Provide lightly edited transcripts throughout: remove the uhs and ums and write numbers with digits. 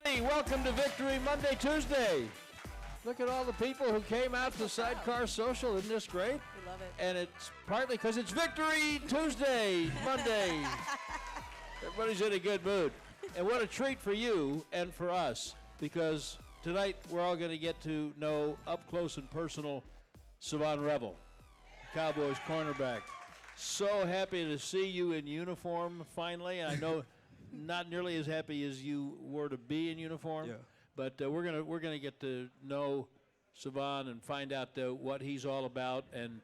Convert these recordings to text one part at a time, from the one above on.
Hey, welcome to Victory Monday, Tuesday. Look at all the people who came out to Sidecar Social. Isn't this great? We love it. And it's partly because it's Victory Tuesday, Monday. Everybody's in a good mood. And what a treat for you and for us, because tonight we're all going to get to know up close and personal Shavon Revel, Cowboys cornerback. So happy to see you in uniform finally. I know not nearly as happy as you were to be in uniform, but we're gonna get to know Shavon and find out what he's all about, and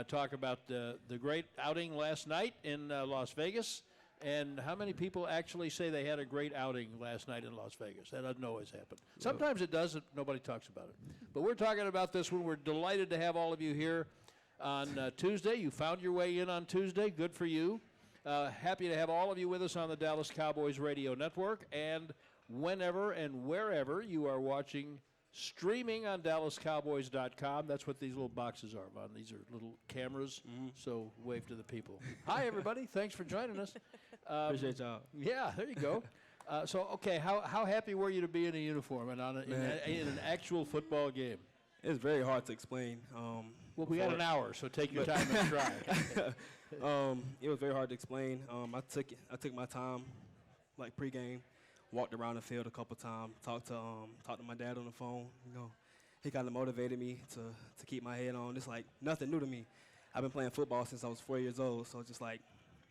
talk about the great outing last night in Las Vegas, and how many people actually say they had a great outing last night in Las Vegas. That doesn't always happen. Sometimes it does, nobody talks about it. But we're talking about this one. We're delighted to have all of you here on Tuesday. You found your way in on Tuesday. Good for you. Happy to have all of you with us on the Dallas Cowboys Radio Network, and whenever and wherever you are watching, streaming on DallasCowboys.com. That's what these little boxes are, Von. These are little cameras, so wave to the people. Hi, everybody. Thanks for joining us. Appreciate y'all. Yeah, there you go. Okay, how happy were you to be in a uniform and in an actual football game? It's very hard to explain. Well, we got an hour, so take your time and try. It was very hard to explain. I took my time, like pregame, walked around the field a couple times, talked to my dad on the phone. You know, he kind of motivated me to keep my head on. It's like nothing new to me. I've been playing football since I was 4 years old, so just like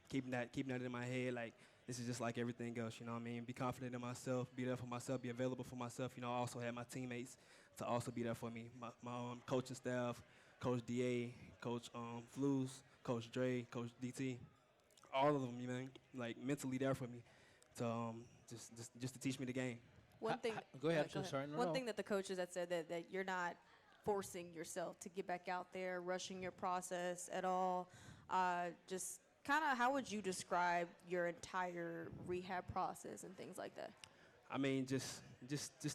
keeping that in my head, like this is just like everything else. You know what I mean? Be confident in myself, be there for myself, be available for myself. You know, I also had my teammates to also be there for me. My coaching staff, Coach DA, Coach Flus, Coach Dre, Coach DT, all of them, you know, like mentally there for me to just to teach me the game. One thing. Go ahead. Sorry. One thing that the coaches that said that you're not forcing yourself to get back out there, rushing your process at all. Just kind of, how would you describe your entire rehab process and things like that? I mean, just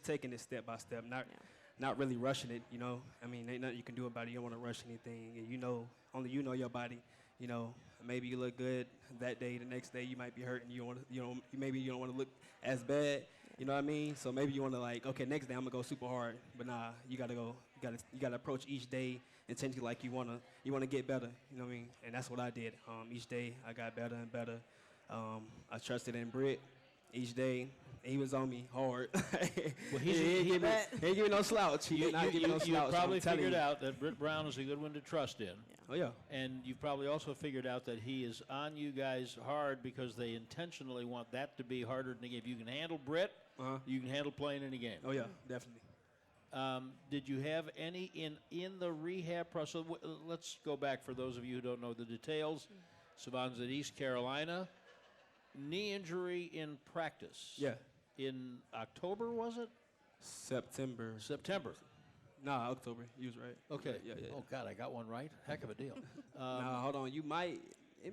taking it step by step, not really rushing it, you know. I mean, ain't nothing you can do about it. You don't want to rush anything. And you know, only you know your body. You know, maybe you look good that day. The next day you might be hurting. Maybe you don't want to look as bad. You know what I mean? So maybe you want to like, okay, next day I'm gonna go super hard. But nah, you gotta approach each day intentionally like you wanna get better. You know what I mean? And that's what I did. Each day I got better and better. I trusted in Britt. Each day, he was on me hard. Well, he ain't give me no slouch. He did not give me no slouch. You probably figured out that Britt Brown is a good one to trust in. Yeah. Oh, yeah. And you've probably also figured out that he is on you guys hard because they intentionally want that to be harder than the game. If you can handle Britt, you can handle playing in a game. Oh, yeah, definitely. Did you have any in the rehab process? Let's go back for those of you who don't know the details. Shavon's at East Carolina. Knee injury in practice. Yeah. In October, was it? September. Nah, October. You was right. Okay. Yeah. Oh, God, I got one right? Heck of a deal. Nah, hold on. It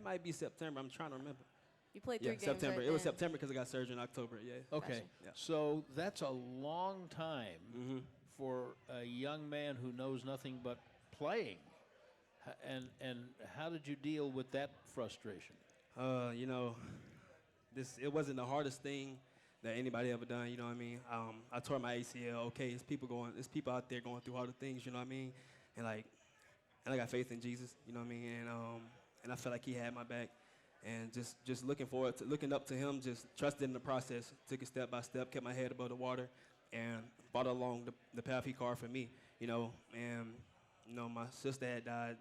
might be September. I'm trying to remember. You played 3 games. September. Right it was then. September because I got surgery in October. Yeah. Okay. Gotcha. Yeah. So that's a long time for a young man who knows nothing but playing. And how did you deal with that frustration? You know, it wasn't the hardest thing that anybody ever done, you know what I mean? I tore my ACL. Okay, it's people out there going through harder things, you know what I mean? And I got faith in Jesus, you know what I mean? And I felt like he had my back. And just looking up to him, just trusted in the process, took it step by step, kept my head above the water, and brought along the path he carved for me, you know. And you know, my sister had died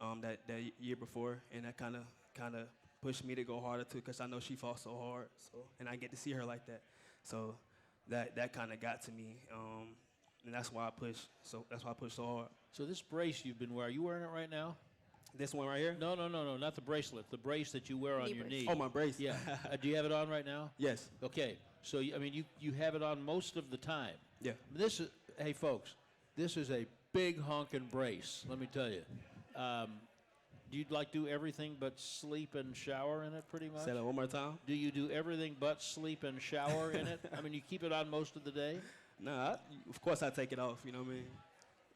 that year before, and that kind of pushed me to go harder too, because I know she fought so hard. So, and I get to see her like that. So that kind of got to me, and that's why I pushed. So that's why I pushed so hard. So this brace you've been wearing, are you wearing it right now? This one right here? No, not the bracelet. The brace that you wear on your knee. Oh, my brace. Yeah. Do you have it on right now? Yes. Okay. So you have it on most of the time. Yeah. Hey folks, this is a big honking brace. Let me tell you. Do you do everything but sleep and shower in it pretty much? Say that one more time. Do you do everything but sleep and shower in it? You keep it on most of the day? Nah, of course I take it off, you know what I mean?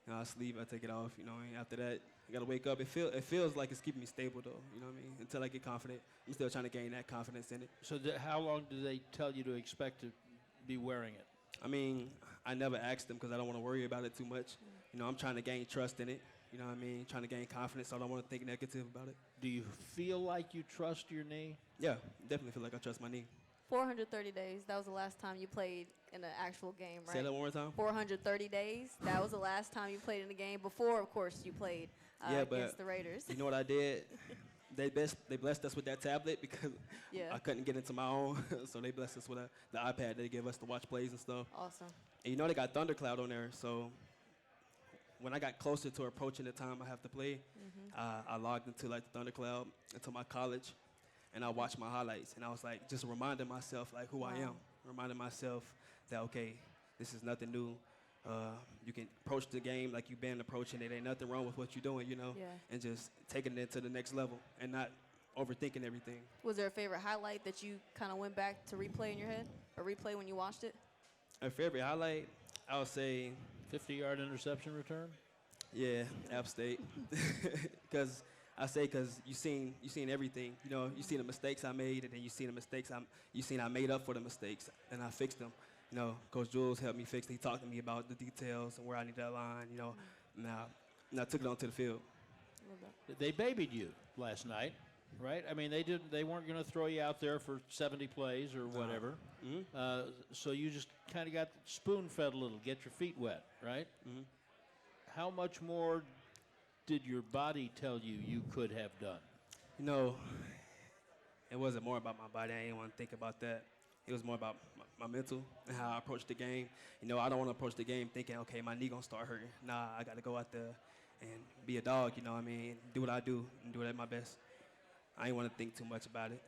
I sleep, I take it off, you know what I mean? After that, I got to wake up. It feels like it's keeping me stable, though, you know what I mean? Until I get confident. I'm still trying to gain that confidence in it. So how long do they tell you to expect to be wearing it? I mean, I never asked them because I don't want to worry about it too much. You know, I'm trying to gain trust in it. You know what I mean? Trying to gain confidence, so I don't want to think negative about it. Do you feel like you trust your knee? Yeah, definitely feel like I trust my knee. 430 days. That was the last time you played in an actual game, right? Say that one more time. 430 days. That was the last time you played in a game. Before, of course, you played against the Raiders. You know what I did? They blessed us with that tablet because Yeah. I couldn't get into my own, so they blessed us with the iPad. They gave us to watch plays and stuff. Awesome. And you know they got Thundercloud on there, so when I got closer to approaching the time I have to play, I logged into like the Thundercloud into my college, and I watched my highlights, and I was like just reminding myself like who I am, reminding myself that okay, this is nothing new. You can approach the game like you've been approaching it. Ain't nothing wrong with what you're doing, you know, and just taking it to the next level and not overthinking everything. Was there a favorite highlight that you kind of went back to replay in your head or replay when you watched it? A favorite highlight, I would say, 50-yard interception return? yeah, App State, because you seen everything. You know, you seen the mistakes I made, and then you seen the mistakes I made up for the mistakes, and I fixed them. You know, Coach Jules helped me fix it. He talked to me about the details and where I need that line. You know, and I took it onto the field. They babied you last night, right? I mean, they weren't going to throw you out there for 70 plays or whatever. So you just kind of got spoon-fed a little, get your feet wet, right? How much more did your body tell you you could have done? You know, it wasn't more about my body. I didn't want to think about that. It was more about my mental and how I approach the game. You know, I don't want to approach the game thinking, okay, my knee going to start hurting. Nah, I got to go out there and be a dog, you know what I mean? Do what I do and do it at my best. I didn't want to think too much about it.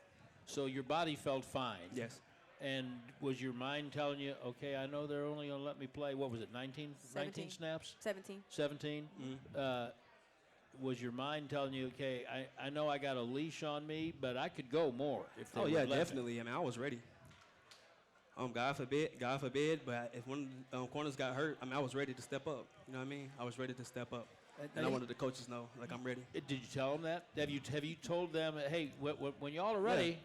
So your body felt fine? Yes. And was your mind telling you, okay, I know they're only going to let me play, what was it, 19 snaps? 17. 17? Was your mind telling you, okay, I know I got a leash on me, but I could go more if they would let me? Definitely. I mean, I was ready. God forbid, but if one of the corners got hurt, I mean, I was ready to step up. You know what I mean? I was ready to step up. And I wanted the coaches know, like, I'm ready. Did you tell them that? Have you told them, hey, when y'all are ready?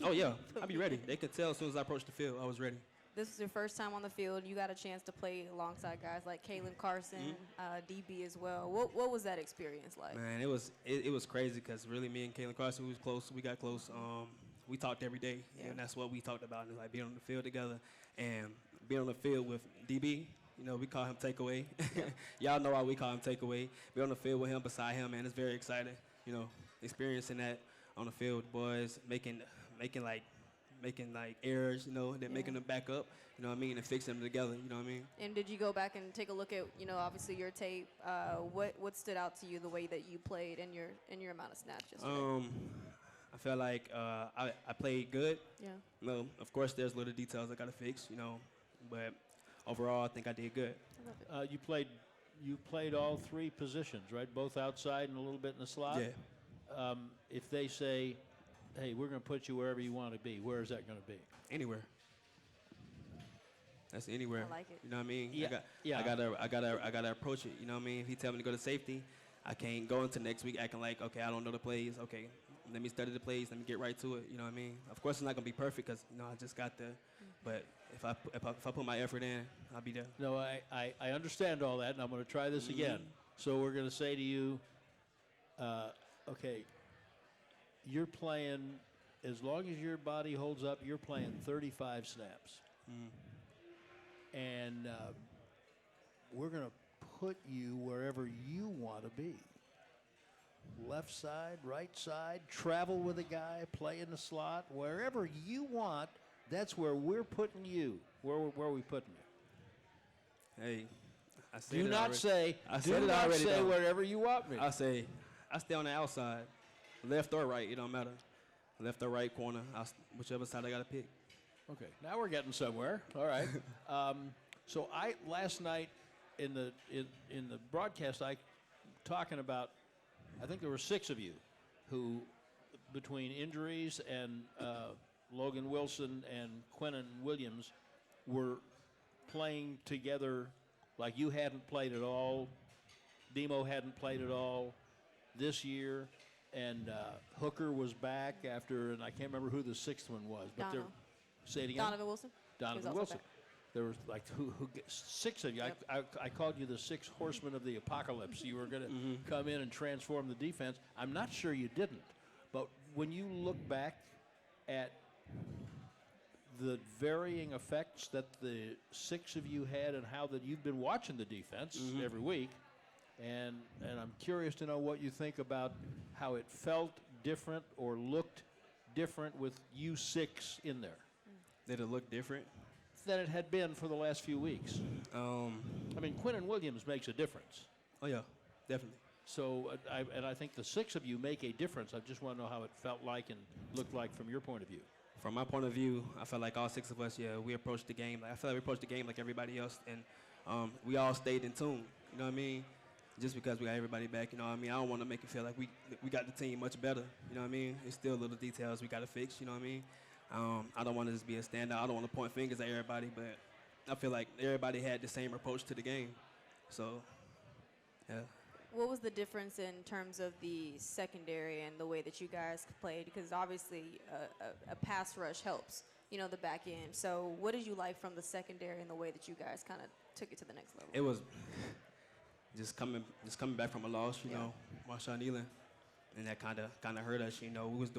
Yeah. Oh, yeah. I'll be ready. They could tell as soon as I approached the field, I was ready. This was your first time on the field. You got a chance to play alongside guys like Kalen Carson, DB as well. What was that experience like? Man, it was crazy because really me and Kalen Carson, we was close. We got close. We talked every day, and that's what we talked about, like being on the field together and being on the field with DB. You know, we call him Takeaway. Y'all know why we call him Takeaway. Be on the field with him, beside him, man. It's very exciting. You know, experiencing that on the field, boys, making errors, you know, and then making them back up, you know what I mean, and fixing them together, you know what I mean. And did you go back and take a look at, you know, obviously your tape? What stood out to you the way that you played in your amount of snaps yesterday? I felt like I played good. Yeah. You know, of course, there's little details I got to fix, you know, but overall, I think I did good. You played all three positions, right? Both outside and a little bit in the slot? Yeah. If they say, hey, we're going to put you wherever you want to be, where is that going to be? Anywhere. That's anywhere. I like it. You know what I mean? Yeah. I gotta approach it. You know what I mean? If he tell me to go to safety, I can't go into next week acting like, okay, I don't know the plays. Okay, let me study the plays. Let me get right to it. You know what I mean? Of course, it's not gonna be perfect because you know I just got there. But if I put my effort in, I'll be there. No, I understand all that, and I'm going to try this again. So we're going to say to you, okay, you're playing, as long as your body holds up, you're playing 35 snaps. And we're going to put you wherever you want to be. Left side, right side, travel with a guy, play in the slot, wherever you want, that's where we're putting you. Where are we putting you? Hey, I said do it not already. say, I do said it not already, say though. wherever you want me. I say, I stay on the outside, left or right, it don't matter. Left or right corner, whichever side I gotta pick. Okay, now we're getting somewhere. All right. So last night in the broadcast, talking about, I think there were 6 of you who, between injuries and Logan Wilson and Quinnen Williams, were playing together like you hadn't played at all. Demo hadn't played at all this year, and Hooker was back after, and I can't remember who the 6th one was. But say it again. Donovan Wilson. Donovan also Wilson. back. There was like six of you. Yep. I called you the six horsemen of the apocalypse. You were going to come in and transform the defense. I'm not sure you didn't. But when you look back at the varying effects that the six of you had and how that you've been watching the defense every week, and I'm curious to know what you think about how it felt different or looked different with you six in there Did it look different? than it had been for the last few weeks. Oh I mean, Quinnen Williams makes a difference. yeah, definitely. So, I think the six of you make a difference. I just want to know how it felt like and looked like from your point of view. From my point of view, I felt like all six of us, we approached the game. I feel like we approached the game like everybody else, and we all stayed in tune. You know what I mean? Just because we got everybody back, you know what I mean? I don't want to make it feel like we got the team much better. You know what I mean? It's still little details we got to fix. You know what I mean? I don't want to just be a standout. I don't want to point fingers at everybody, but I feel like everybody had the same approach to the game. So, yeah. What was the difference in terms of the secondary and the way that you guys played? Because obviously a pass rush helps, the back end. So what did you like from the secondary and the way that you guys kind of took it to the next level? It was just coming back from a loss, Marshawn Elam, and that kind of hurt us. We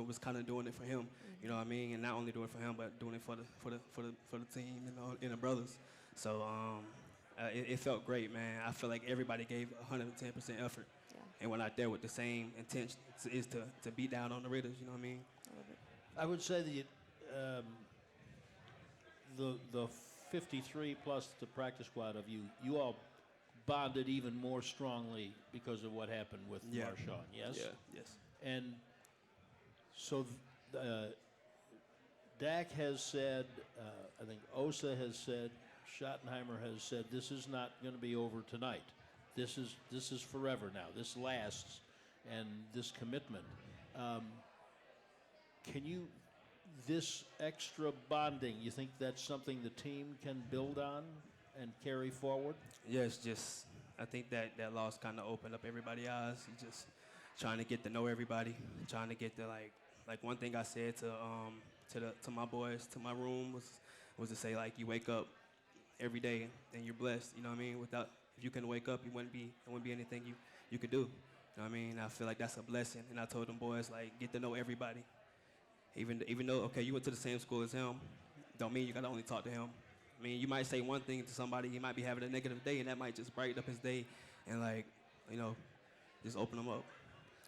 was kind of doing it for him, you know what I mean, and not only doing it for him, but doing it for the team, and the brothers. So it felt great, man. I feel like everybody gave 110% effort, and went out there with the same intention is to beat down on the Raiders. You know what I mean? I would say the 53 plus the practice squad of you all bonded even more strongly because of what happened with Marshawn. Yes. Yeah. Yes. And so Dak has said, I think Osa has said, Schottenheimer has said, this is not going to be over tonight. This is forever now. This lasts, and this commitment. This extra bonding, you think that's something the team can build on and carry forward? Yes, I think that loss kind of opened up everybody's eyes. You just trying to get to know everybody, trying to get to like one thing I said to my boys, to my room was to say, like, you wake up every day and you're blessed. You know what I mean? If you couldn't wake up, it wouldn't be anything you could do. You know what I mean? I feel like that's a blessing. And I told them boys, like, get to know everybody. Even though, okay, you went to the same school as him, don't mean you got to only talk to him. I mean, you might say one thing to somebody, he might be having a negative day, and that might just brighten up his day and, just open him up.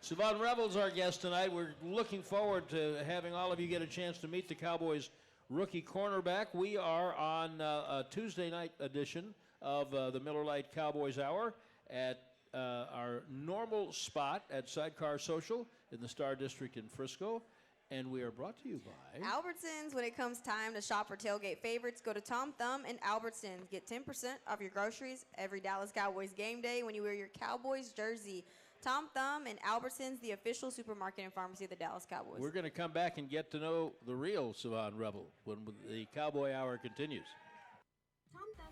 Shavon Revel's our guest tonight. We're looking forward to having all of you get a chance to meet the Cowboys rookie cornerback. We are on a Tuesday night edition of the Miller Lite Cowboys Hour at our normal spot at Sidecar Social in the Star District in Frisco. And we are brought to you by Albertsons. When it comes time to shop for tailgate favorites, go to Tom Thumb and Albertsons. Get 10% off your groceries every Dallas Cowboys game day when you wear your Cowboys jersey. Tom Thumb and Albertsons, the official supermarket and pharmacy of the Dallas Cowboys. We're going to come back and get to know the real Shavon Revel when the Cowboy Hour continues. Tom Thumb.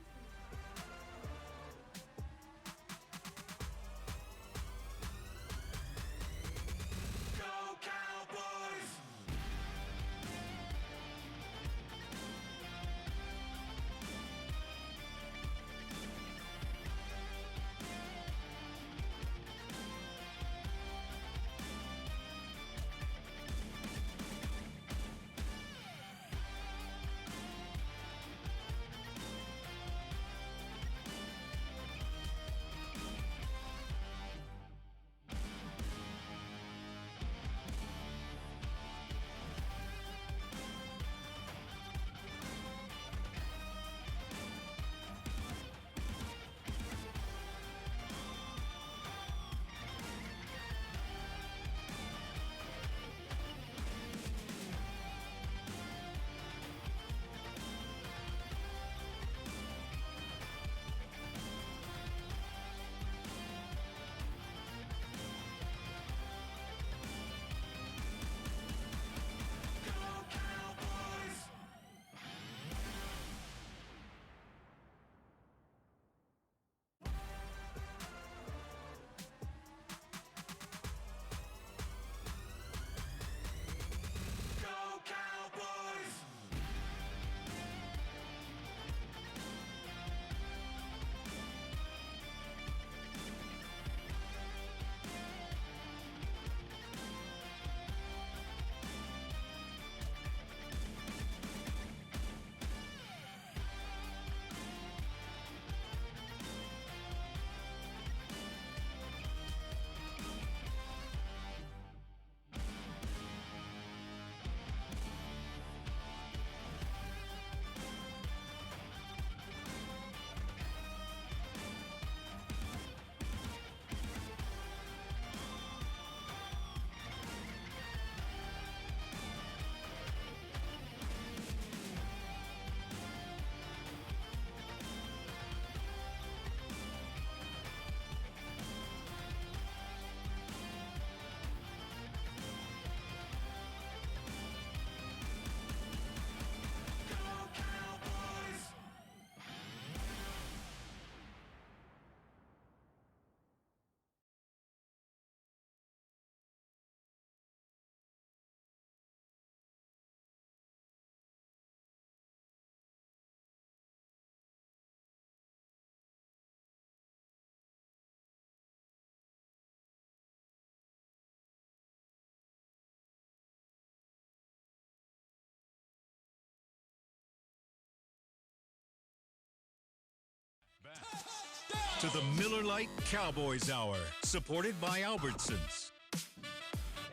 to the Miller Lite Cowboys Hour, supported by Albertsons.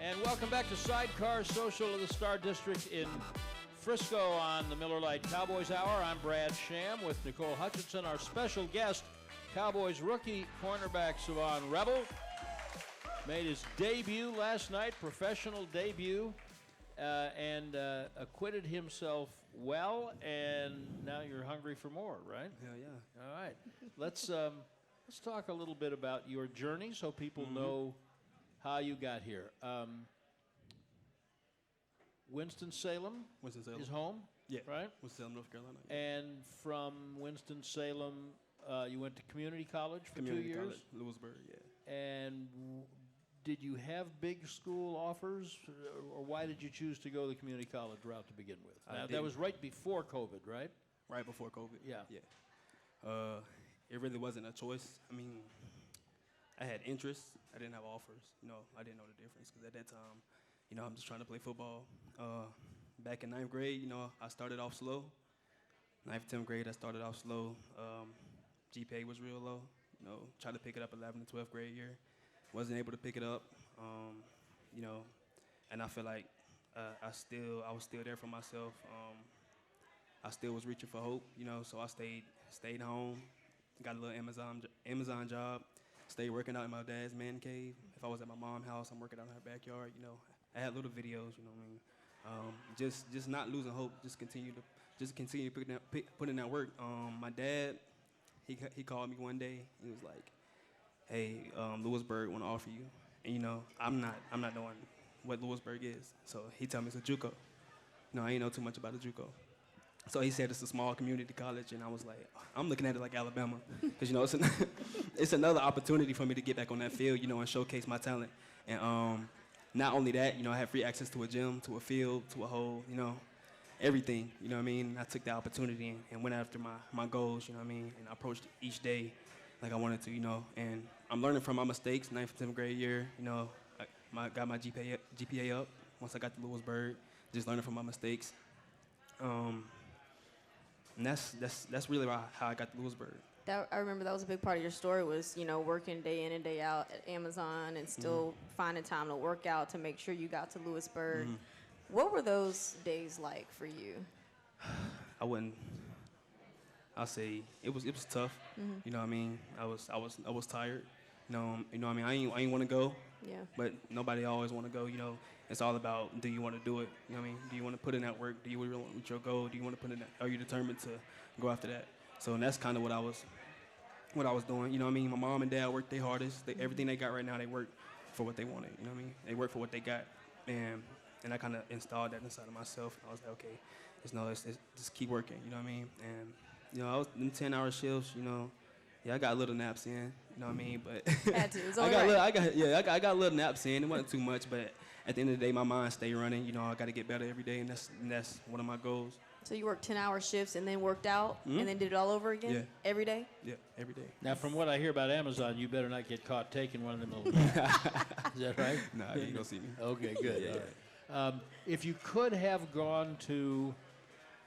And welcome back to Sidecar Social of the Star District in Frisco on the Miller Lite Cowboys Hour. I'm Brad Sham with Nicole Hutchison. Our special guest, Cowboys rookie cornerback Shavon Revel, made his debut last night, professional debut, and acquitted himself well. And now you're hungry for more, right? Hell yeah. All right. Let's talk a little bit about your journey so people know how you got here. Winston-Salem is home, Yeah. right? Winston-Salem, North Carolina. Yeah. And from Winston-Salem, you went to community college for Community 2 years? College, Lewisburg, yeah. And did you have big school offers, or why did you choose to go the community college route to begin with? Now, that didn't. was right before COVID, right? Right before COVID. Yeah. Yeah. It really wasn't a choice. I mean, I had interests. I didn't have offers. You know, I didn't know the difference because at that time, you know, I'm just trying to play football. Back in 9th grade, you know, I started off slow. 9th, 10th grade, I started off slow. GPA was real low. You know, tried to pick it up 11th and 12th grade year. Wasn't able to pick it up. You know, and I feel like I was still there for myself. I still was reaching for hope. You know, so I stayed home, got a little Amazon job. Stayed working out in my dad's man cave. If I was at my mom's house, I'm working out in her backyard. You know, I had little videos. You know what I mean? Just not losing hope. Just continue putting that work. My dad, he called me one day. He was like, "Hey, Lewisburg want to offer you." And you know, I'm not knowing what Lewisburg is. So he told me it's a JUCO. You know, I ain't know too much about a JUCO. So he said it's a small community college, and I was like, I'm looking at it like Alabama, because you know it's another opportunity for me to get back on that field, you know, and showcase my talent. And not only that, you know, I had free access to a gym, to a field, to a whole, you know, everything. You know what I mean? I took the opportunity and went after my goals. You know what I mean? And I approached each day like I wanted to, you know. And I'm learning from my mistakes. 9th and 10th grade year, you know, I got my GPA up once I got to Lewisburg. Just learning from my mistakes. And that's really how I got to Lewisburg. I remember that was a big part of your story was, you know, working day in and day out at Amazon and still finding time to work out to make sure you got to Lewisburg. What were those days like for you? I'll say it was tough. You know what I mean? I was tired. You know what I mean? I ain't want to go. Yeah. But nobody always want to go, you know. It's all about, do you want to do it? You know what I mean? Do you want to put in that work? Do you really want to reach your goal? Do you want to put in that? Are you determined to go after that? So and that's kind of what I was doing. You know what I mean? My mom and dad worked their hardest. Everything they got right now, they work for what they wanted. You know what I mean? They work for what they got. And I kind of installed that inside of myself. And I was like, okay, it's just keep working. You know what I mean? And, you know, I was in 10-hour shifts, you know. Yeah, I got little naps in, you know what I mean? But Had to. It's all I got little naps in. It wasn't too much, but at the end of the day, my mind stayed running. You know, I got to get better every day, and that's one of my goals. So you worked 10-hour shifts and then worked out and then did it all over again? Yeah. Every day? Yeah, every day. Now, from what I hear about Amazon, you better not get caught taking one of them little naps. Is that right? Nah, you ain't gonna see me. Okay, good. Yeah, All right. If you could have gone to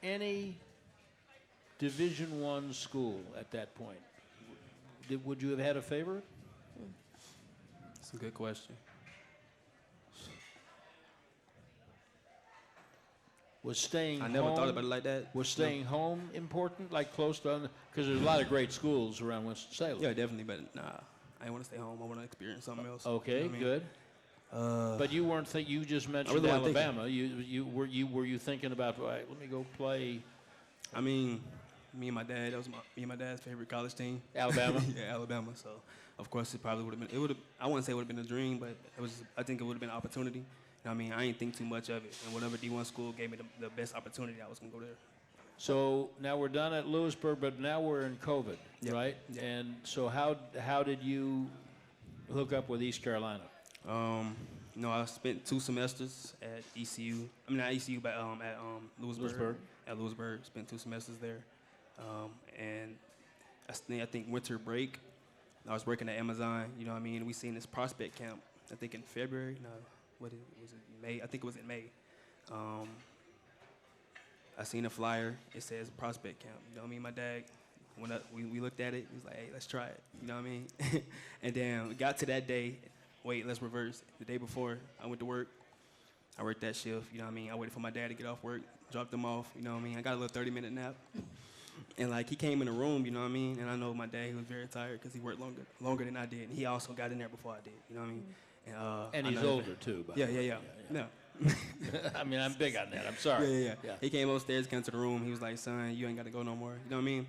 any Division I school at that point, would you have had a favorite? That's a good question. Was staying I never home, thought about it like that. Was staying home important, like close to, because there's a lot of great schools around Winston-Salem. Yeah, definitely, but nah, I want to stay home. I want to experience something else. Okay, you know what I mean? good. But you weren't you just mentioned really wasn't Alabama. Were you thinking about, right, let me go play I mean, me and my dad, that was me and my dad's favorite college team. Alabama? Yeah, Alabama. So, of course, it probably would have been, I wouldn't say it would have been a dream, but I think it would have been an opportunity. You know what I mean? I didn't think too much of it. And whatever D1 school gave me the best opportunity, I was going to go there. So now we're done at Lewisburg, but now we're in COVID, Yep. right? Yep. And so how did you hook up with East Carolina? You know, I spent 2 semesters at ECU. I mean, not ECU, but at Lewisburg. At Lewisburg, spent 2 semesters there. And I think winter break, I was working at Amazon. You know what I mean? We seen this prospect camp, I think in February. No, was it May? I think it was in May. I seen a flyer. It says prospect camp. You know what I mean? My dad, we looked at it. He was like, hey, let's try it. You know what I mean? And then we got to that day. Wait, let's reverse. The day before, I went to work. I worked that shift. You know what I mean? I waited for my dad to get off work, dropped him off. You know what I mean? I got a little 30-minute nap. And, like, he came in the room, you know what I mean? And I know my dad, he was very tired because he worked longer than I did. And he also got in there before I did, you know what I mean? And he's older, too. Yeah. I mean, I'm big on that. I'm sorry. Yeah. He came upstairs, came to the room. He was like, son, you ain't got to go no more. You know what I mean?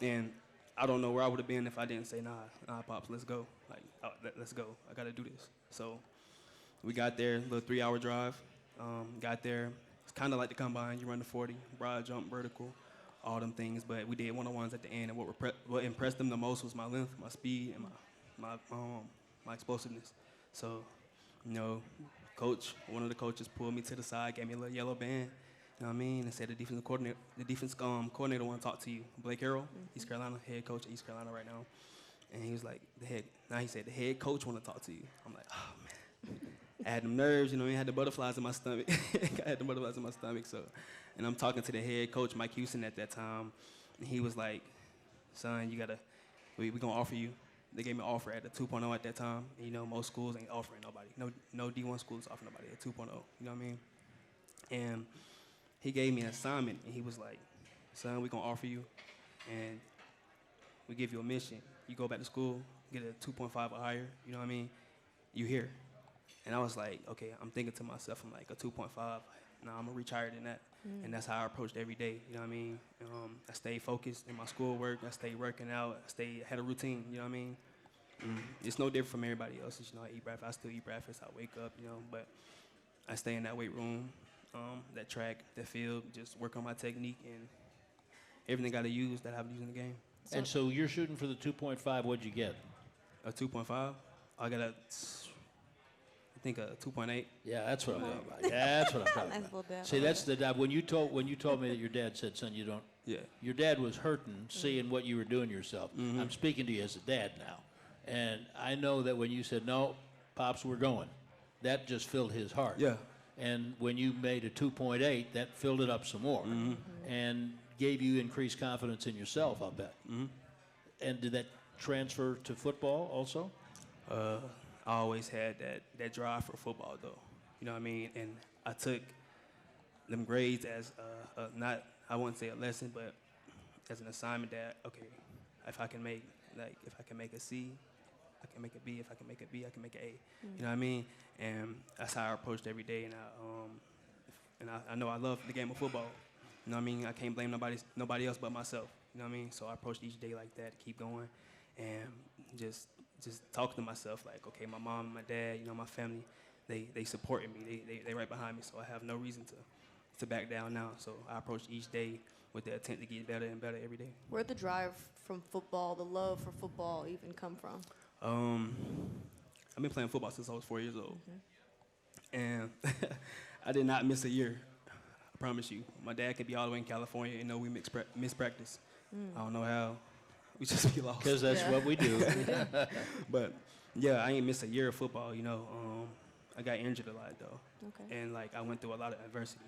And I don't know where I would have been if I didn't say, nah, Pops, let's go. Like, let's go. I got to do this. So we got there, a little 3-hour drive. Got there. It's kind of like the combine. You run the 40, broad jump, vertical, all them things. But we did one-on-ones at the end. And what impressed them the most was my length, my speed, and my explosiveness. So, you know, one of the coaches pulled me to the side, gave me a little yellow band, you know what I mean, and said the defense coordinator want to talk to you. Blake Harrell, East Carolina, head coach at East Carolina right now. And he was like, he said, the head coach want to talk to you. I'm like, oh, man. I had them nerves, you know, I had the butterflies in my stomach. So, and I'm talking to the head coach, Mike Hutchison, at that time, and he was like, son, we gonna offer you. They gave me an offer at the 2.0 at that time. And, you know, most schools ain't offering nobody. No D1 schools offering nobody at 2.0. You know what I mean? And he gave me an assignment, and he was like, son, we gonna offer you, and we give you a mission. You go back to school, get a 2.5 or higher. You know what I mean? You here. And I was like, okay, I'm thinking to myself, I'm like, a 2.5, nah, I'm gonna reach higher than that. And that's how I approached every day, you know what I mean? I stayed focused in my schoolwork, I stayed working out, had a routine, you know what I mean? It's no different from everybody else. You know, I eat breakfast, I still eat breakfast, I wake up, you know, but I stay in that weight room, that track, that field, just work on my technique and everything I gotta use that I have to use in the game. And so you're shooting for the 2.5. What'd you get? A 2.5? I got I think a 2.8. Yeah, that's what I'm talking about. That's what I'm talking Nice about. little bit. See, that's the when you told me that your dad said, son, you don't. Yeah. Your dad was hurting seeing what you were doing yourself. I'm speaking to you as a dad now, and I know that when you said no, Pops, we're going, that just filled his heart. Yeah. And when you made a 2.8, that filled it up some more, and gave you increased confidence in yourself, I'll bet. And did that transfer to football also? I always had that drive for football, though. You know what I mean? And I took them grades as not, I wouldn't say a lesson, but as an assignment that, okay, if I can make a C, I can make a B. If I can make a B, I can make an A. You know what I mean? And that's how I approached every day. And I know I love the game of football. You know what I mean? I can't blame nobody else but myself. You know what I mean? So I approached each day like that, keep going, and just talk to myself like, okay, my mom and my dad, you know, my family, they supported me. They right behind me, so I have no reason to back down now. So I approach each day with the intent to get better and better every day. Where'd the drive from football, the love for football even come from? I've been playing football since I was 4 years old. And I did not miss a year, I promise you. My dad could be all the way in California and know we miss practice. I don't know how. We just be lost. Because that's what we do. But, yeah, I ain't missed a year of football, you know. I got injured a lot, though. Okay. And, like, I went through a lot of adversity.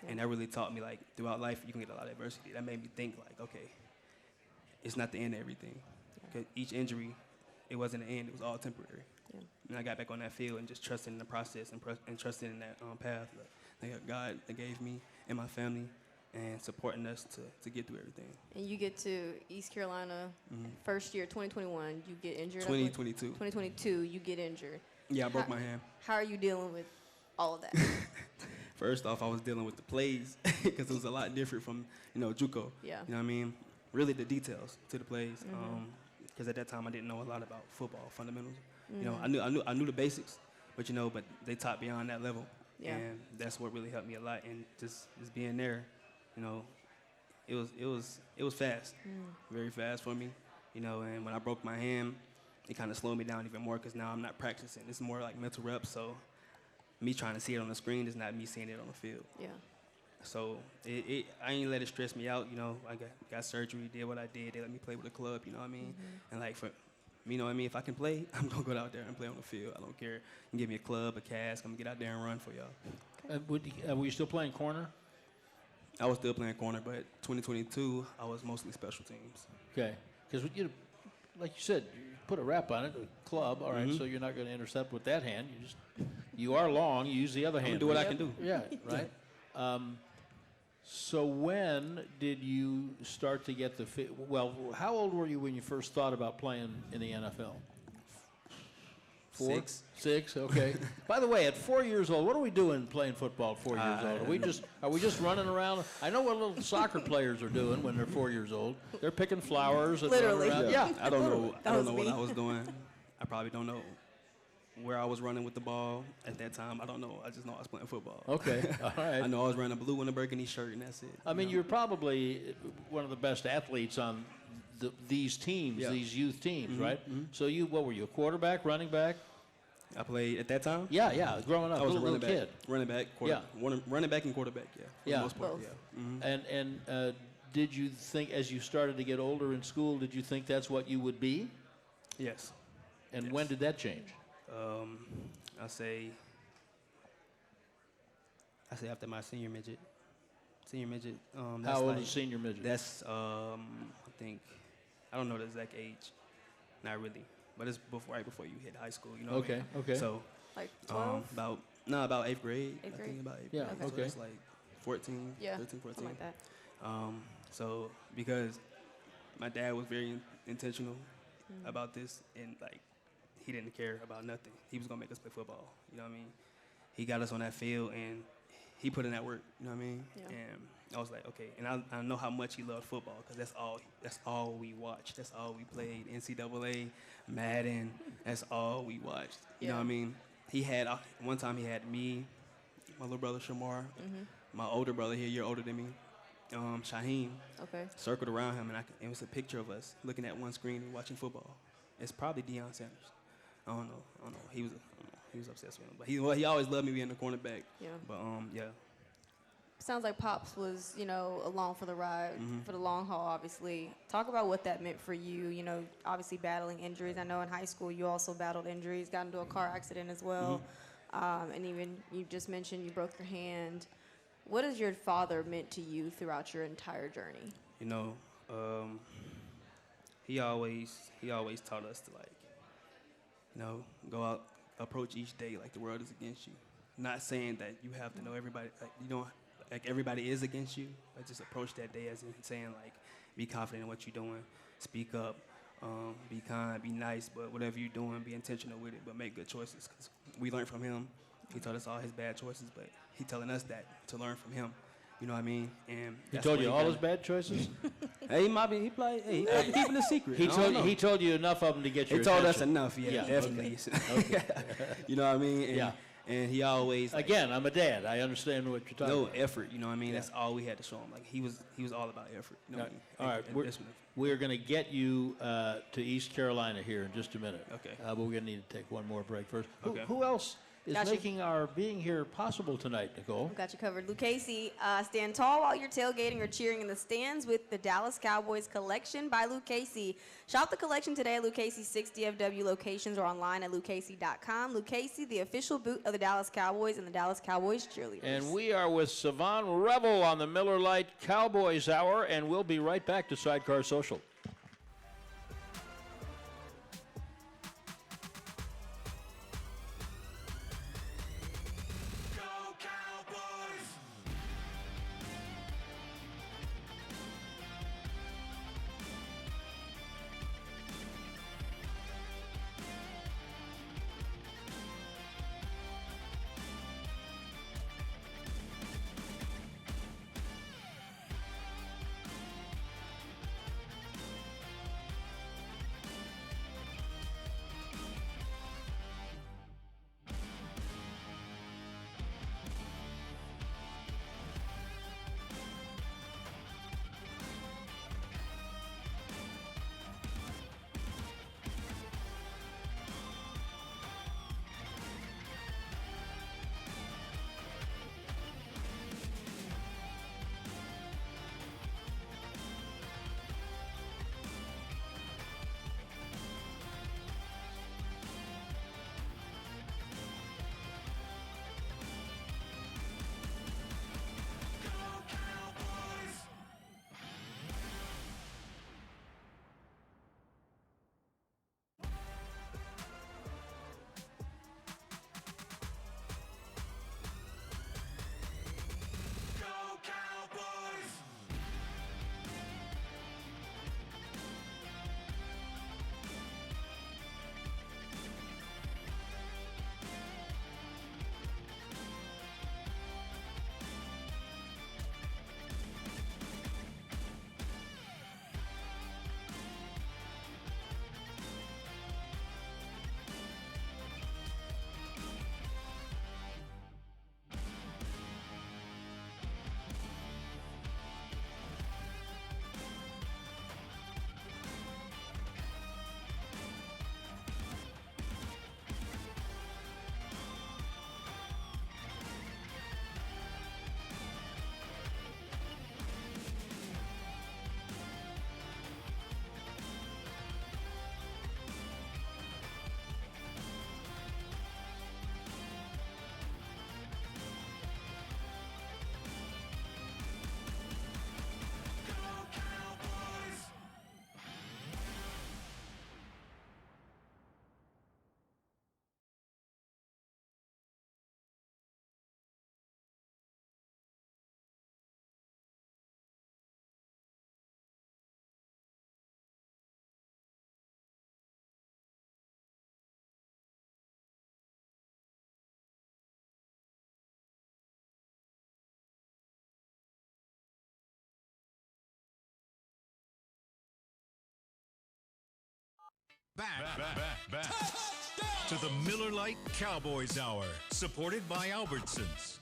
And that really taught me, like, throughout life, you can get a lot of adversity. That made me think, like, okay, it's not the end of everything. 'Cause each injury, it wasn't the end. It was all temporary. Yeah. And I got back on that field and just trusting in the process and trusting in that path that God gave me and my family and supporting us to get through everything. And you get to East Carolina, first year, 2021, you get injured. 2022. 2022, you get injured. Yeah, I broke my hand. How are you dealing with all of that? First off, I was dealing with the plays because it was a lot different from, you know, JUCO. Yeah. You know what I mean? Really the details to the plays. Because at that time I didn't know a lot about football fundamentals. You know, I knew the basics, but you know, but they taught beyond that level. Yeah. And that's what really helped me a lot. And just being there, you know, it was fast, very fast for me. You know, and when I broke my hand, it kind of slowed me down even more because now I'm not practicing. It's more like mental reps. So me trying to see it on the screen is not me seeing it on the field. Yeah. So I ain't let it stress me out, you know. I got surgery, did what I did. They let me play with the club, you know what I mean? And like for, you know what I mean? If I can play, I'm gonna go out there and play on the field. I don't care. You can give me a club, a cast. I'm gonna get out there and run for y'all. Were you still playing corner? I was still playing corner, but 2022, I was mostly special teams. Okay. Because, like you said, you put a wrap on it, a club, all right, so you're not going to intercept with that hand. You are long, you use the other hand. Do what I can do. Yeah, right. So when did you start to get well, how old were you when you first thought about playing in the NFL? 4? 6. 6, okay. By the way, at 4 years old, what are we doing playing football at 4 years old? Are we just running around? I know what little soccer players are doing when they're 4 years old. They're picking flowers and Literally. running around. Yeah. I don't know. I don't know what me. I was doing. I probably don't know where I was running with the ball at that time. I don't know. I just know I was playing football. Okay, all right. I know I was wearing a blue and a burgundy shirt, and that's it. I mean, you're probably one of the best athletes on these teams, these youth teams, right? So what were you, a quarterback, running back? I played at that time. Yeah, growing up, I was a a little running kid. back, running back, running back and quarterback. Yeah, for the most part. Both. Yeah. And did you think, as you started to get older in school, did you think that's what you would be? Yes. And when did that change? I say after my senior midget. How old is senior midget? That's I think I don't know the exact age. Not really, but it's right before you hit high school. You know. Okay, what I mean? okay. So Like 12? about 8th grade. Eighth I grade? think about 8th Yeah, grade. So okay. it's like 14, Yeah, 13, 14. something like that. So because my dad was very intentional about this, and like he didn't care about nothing. He was gonna make us play football. You know what I mean? He got us on that field, and he put in that work. You know what I mean? Yeah. And I was like, okay. And I know how much he loved football because that's all we watched. That's all we played. NCAA, Madden. That's all we watched. You know what I mean? He had one time he had me, my little brother Shamar, my older brother here, a year older than me, Shaheen, Okay. circled around him, and it was a picture of us looking at one screen and watching football. It's probably Deion Sanders. I don't know. He was obsessed with him, but he always loved me being a cornerback. Yeah. But yeah. Sounds like Pops was, along for the ride, for the long haul, obviously. Talk about what that meant for you, obviously battling injuries. I know in high school you also battled injuries, got into a car accident as well. And even you just mentioned you broke your hand. What has your father meant to you throughout your entire journey? He always taught us to go out, approach each day like the world is against you. Not saying that you have to know everybody, like everybody is against you. I just approach that day as in saying be confident in what you're doing, speak up, be kind, be nice, but whatever you're doing, be intentional with it, but make good choices. 'Cause we learned from him. He taught us all his bad choices, but he telling us that to learn from him. You know what I mean? And He told you all his bad choices? He might be keeping a secret. He told you enough of them to get your He told us attention. enough, yeah, definitely. Okay. You know what I mean? And, and he always Again, I'm a dad. I understand what you're talking about. effort. You know what I mean? That's all we had to show him. He was all about effort. You know what I mean? All right, And we're going to get you to East Carolina here in just a minute. Okay. But we're going to need to take one more break first. Okay. Who else is Gotcha. making our being here possible tonight, Nicole? Got you covered. Lucchese, stand tall while you're tailgating or cheering in the stands with the Dallas Cowboys collection by Lucchese. Shop the collection today at Lucchese's 6 DFW locations or online at lucchese.com. Lucchese, the official boot of the Dallas Cowboys and the Dallas Cowboys cheerleaders. And we are with Shavon Revel on the Miller Lite Cowboys Hour, and we'll be right back to Sidecar Social. Back to the Miller Lite Cowboys Hour, supported by Albertsons.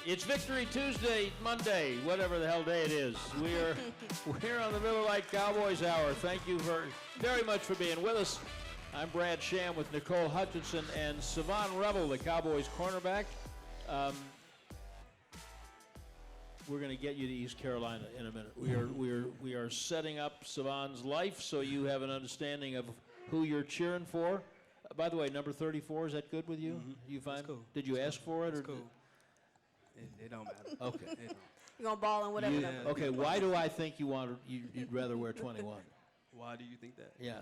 It's Victory Tuesday, Monday, whatever the hell day it is. We're on the Miller Lite Cowboys Hour. Thank you very much for being with us. I'm Brad Sham with Nicole Hutchison and Shavon Revel, the Cowboys cornerback. We're going to get you to East Carolina in a minute. We are setting up Savon's life so you have an understanding of who you're cheering for. By the way, number 34, is that good with you? Mm-hmm. You find? That's cool. Did you ask for it? It's or cool. It don't matter. Okay. It don't. You're going to ball in whatever number. Okay, why do I think you'd rather wear 21? Why do you think that? Yeah.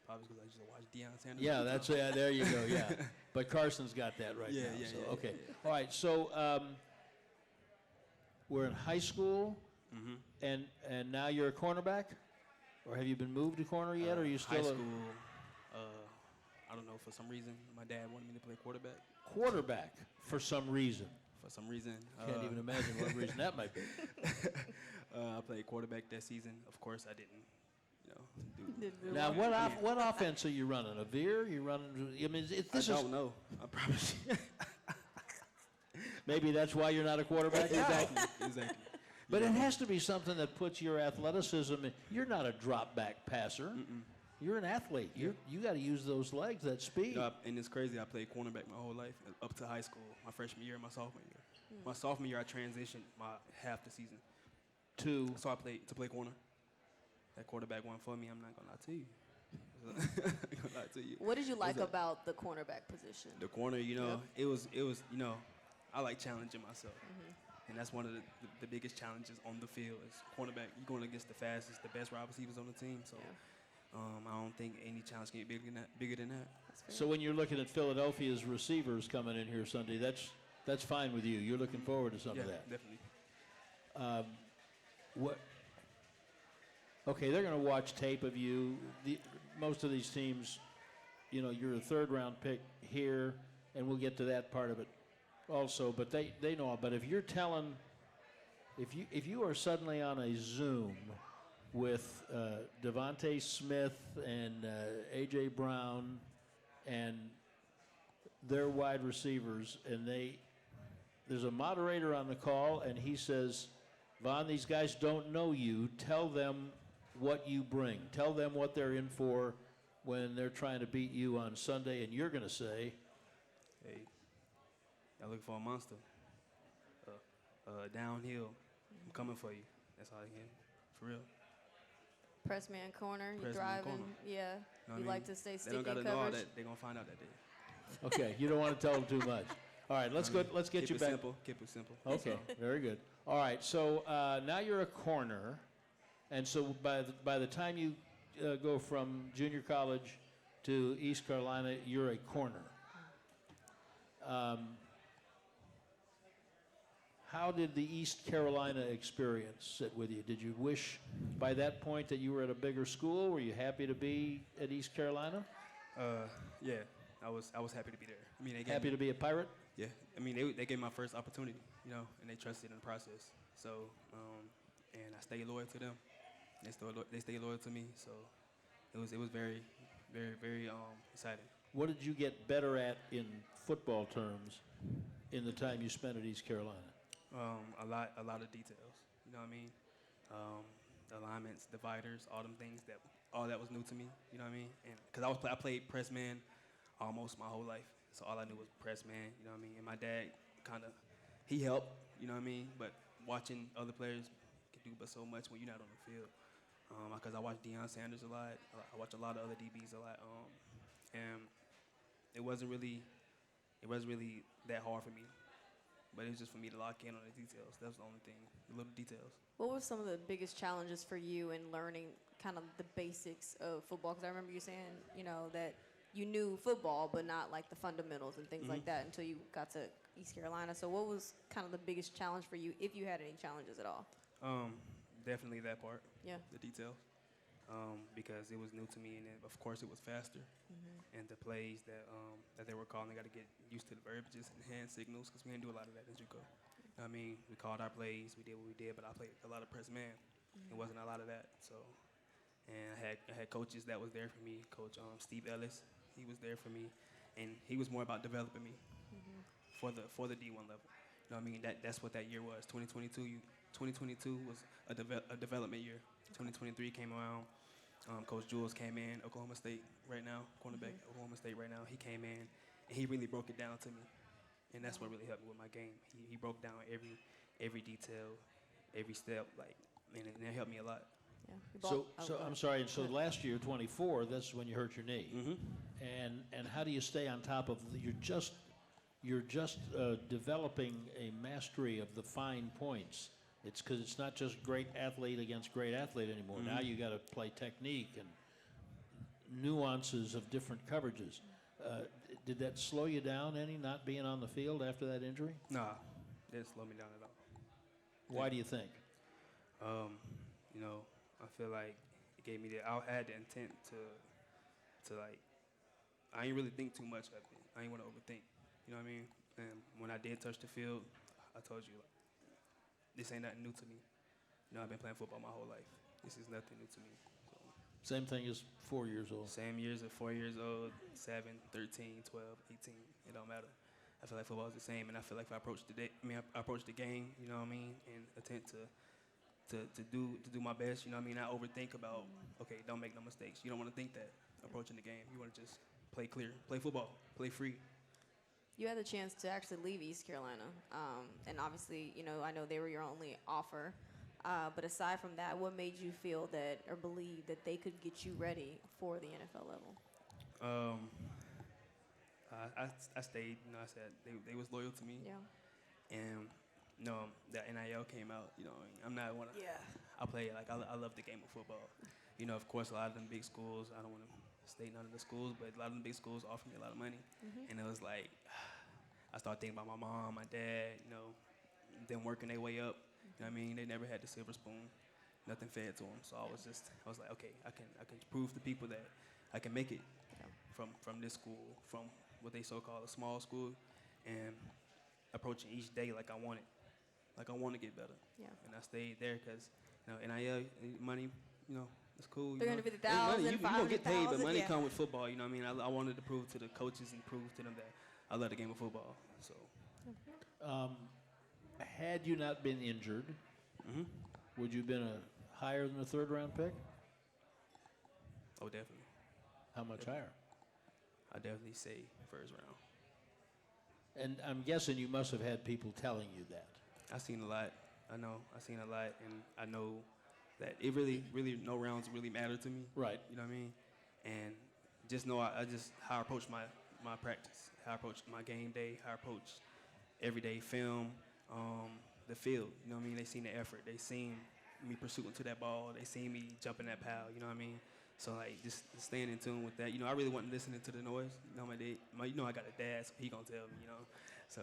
Probably because I used to watch Deion Sanders. Yeah, that's it. There you go, yeah. But Carson's got that right now. Yeah. Okay. All right, so we're in high school, Mm-hmm. and now you're a cornerback? Or have you been moved to corner yet, or are you still high a school? I don't know. For some reason, my dad wanted me to play quarterback. quarterback for some reason? For some reason, Can't even imagine what reason that might be. I played quarterback that season. Of course, I didn't. Do. Now, what offense are you running? A veer? You running? I mean, I don't know. I promise you. Maybe that's why you're not a quarterback. Exactly. But it has to be something that puts your athleticism in. You're not a drop back passer. You're an athlete. You got to use those legs, that speed. And it's crazy. I played cornerback my whole life up to high school. My freshman year, my sophomore year. My sophomore year, I transitioned my half the season. So I played to play corner. That quarterback won for me. I'm not gonna lie to you. I'm not gonna lie to you. What did you like about the cornerback position? The corner, it was, I like challenging myself. And that's one of the biggest challenges on the field is cornerback. You're going against the fastest, the best wide receivers on the team. So I don't think any challenge can be bigger than that. So when you're looking at Philadelphia's receivers coming in here Sunday, that's fine with you. You're looking forward to some of that. Definitely. What? Okay, they're going to watch tape of you. Most of these teams, you're a third-round pick here, and we'll get to that part of it also. But they know. But if you're telling, if you are suddenly on a Zoom with Devontae Smith and A.J. Brown and their wide receivers, and there's a moderator on the call, and he says, Von, these guys don't know you. Tell them what you bring. Tell them what they're in for when they're trying to beat you on Sunday, and you're going to say, hey, y'all looking for a monster. Downhill, I'm coming for you. That's all I can. For real. Press man corner, you Press man driving, corner. yeah. Know You what I like mean? to stay They sticky don't in gotta know all coverage. that. They're going to find out that day. okay, you don't want to tell them too much. All right, let's get Keep you it back. simple. Keep it simple. Okay, very good. All right, so now you're a corner, and so by the time you go from junior college to East Carolina, you're a corner. How did the East Carolina experience sit with you? Did you wish by that point that you were at a bigger school? Were you happy to be at East Carolina? Yeah, I was happy to be there. I mean, they gave Happy me, to be a Pirate? Yeah, I mean, they gave me my first opportunity, and they trusted in the process. So, and I stayed loyal to them. They stayed loyal to me. So, it was very, very, very exciting. What did you get better at in football terms in the time you spent at East Carolina? A lot of details. You know what I mean? Alignments, dividers, all them things all that was new to me. You know what I mean? And because I played press man almost my whole life, so all I knew was press man. You know what I mean? And my dad he helped. You know what I mean? But watching other players can do but so much when you're not on the field. Because I watch Deion Sanders a lot. I watch a lot of other DBs a lot. And it wasn't really that hard for me. But it was just for me to lock in on the details. That was the only thing, the little details. What were some of the biggest challenges for you in learning kind of the basics of football? Because I remember you saying, that you knew football, but not like the fundamentals and things like that until you got to East Carolina. So what was kind of the biggest challenge for you, if you had any challenges at all? Definitely that part. Yeah. The details. Because it was new to me, and of course it was faster. And the plays that they were calling, they got to get used to the verbiages and hand signals because we didn't do a lot of that as you go. I mean, we called our plays, we did what we did, but I played a lot of press man. It wasn't a lot of that. So, and I had coaches that was there for me. Coach Steve Ellis, he was there for me, and he was more about developing me for the D1 level. You know what I mean? That's what that year was. 2022 was a development year. 2023 came around. Coach Jules came in, Oklahoma State right now, cornerback, Oklahoma State right now. He came in, and he really broke it down to me, and that's what really helped me with my game. He broke down every detail, every step, and it helped me a lot. Yeah. So I'm sorry. And so last year, 24, that's when you hurt your knee. And how do you stay on top of? You're just developing a mastery of the fine points. It's because it's not just great athlete against great athlete anymore. Now you got to play technique and nuances of different coverages. Did that slow you down any, not being on the field after that injury? Nah, it didn't slow me down at all. Why do you think? You know, I feel like it gave me I had the intent to I ain't really think too much of it. I ain't want to overthink. You know what I mean? And when I did touch the field, I told you, this ain't nothing new to me. You know, I've been playing football my whole life. This is nothing new to me. So, Same thing as 4 years old. same years at 4 years old, 7, 13, 12, 18. It don't matter. I feel like football is the same, and I feel like if I approach I approach the game, you know what I mean, and attempt to do my best. You know what I mean? I overthink about, okay, don't make no mistakes. You don't want to think that approaching the game. You want to just play clear, play football, play free. You had the chance to actually leave East Carolina, and obviously, you know, I know they were your only offer. But aside from that, what made you feel that or believe that they could get you ready for the NFL level? I stayed. You know, I said they was loyal to me. Yeah. And you know, that NIL came out. You know, I'm not one. Yeah. I play I love the game of football. You know, of course, a lot of them big schools. I don't want to state none of the schools, but a lot of them big schools offer me a lot of money, and it was like I started thinking about my mom, my dad. You know, them working their way up. You know what I mean? They never had the silver spoon, nothing fed to them. So I was like, okay, I can prove to people that I can make it from this school, from what they so-called a small school, and approaching each day like I want it, like I want to get better. Yeah. And I stayed there because, you know, NIL money, you know, it's cool. You know. 350,000, You gonna get paid, but 500,000, money yeah. come with football. You know what I mean? I wanted to prove to the coaches and prove to them that I love the game of football. So. Had you not been injured, would you have been higher than a third-round pick? Oh, definitely. How much higher? I definitely say first round. And I'm guessing you must have had people telling you that. I've seen a lot. I know. I've seen a lot, and I know that it really no rounds really matter to me. Right. You know what I mean? And just know I just how I approach my practice, how I approach my game day, how I approach everyday film, the field. You know what I mean? They seen the effort. They seen me pursuing to that ball. They seen me jumping that pile. You know what I mean? So like just staying in tune with that. You know, I really wasn't listening to the noise. You know, you know I got a dad, so he gonna tell me. You know, so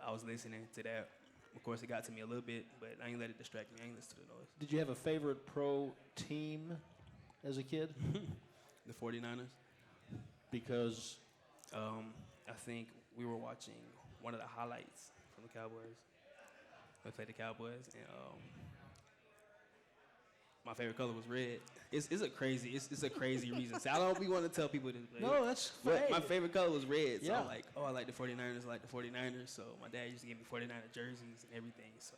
I was listening to that. Of course, it got to me a little bit, but I ain't let it distract me. I ain't listen to the noise. Did you have a favorite pro team as a kid? The 49ers. Because I think we were watching one of the highlights from the Cowboys. We played the Cowboys, and my favorite color was red. It's a crazy reason. So I don't be want to tell people this. No, that's but fine. my favorite color was red. So Yeah. I'm like, oh, I like the 49ers. I like the 49ers. So my dad used to give me 49er jerseys and everything. So